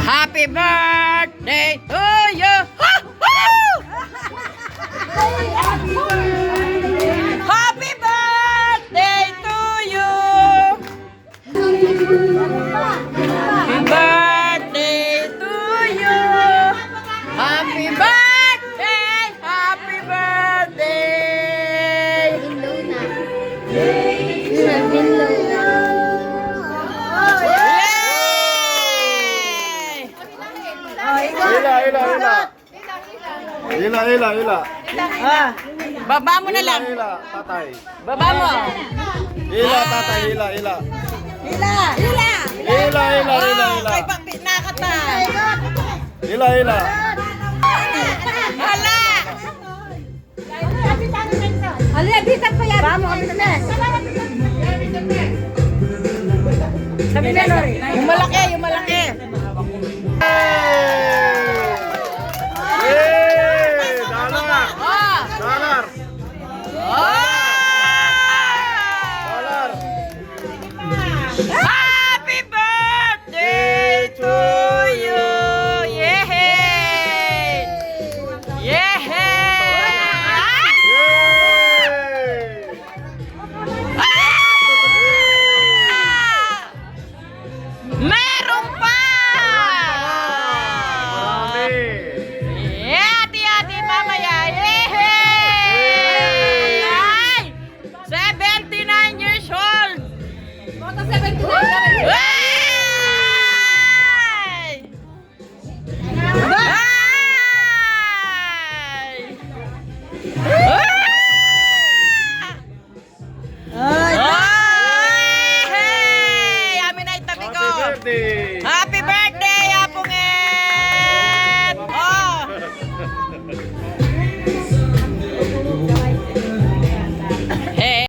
Happy birthday to you! Happy birthday to you! Happy birthday to you! Happy birthday! Happy birthday! Ila. Ah, baba mo na lang. Ila, tatay. Baba mo. Ila, tatay, ila. Ila. Ila. Kay nakatay. Ila. Hala. Ali, bitan pa yan. Vamos, bitan. Sabi na, Lori. Yung malaki. Dollar. Oh. Dollar. Oh. Dollar. Happy birthday to you. Yehey. Meron pa! Hati-hati mamaya. Yehey! 79 years old! Moto 79 na rin. Ay! Ay! Ay! Amin na itabi ko. Happy birthday.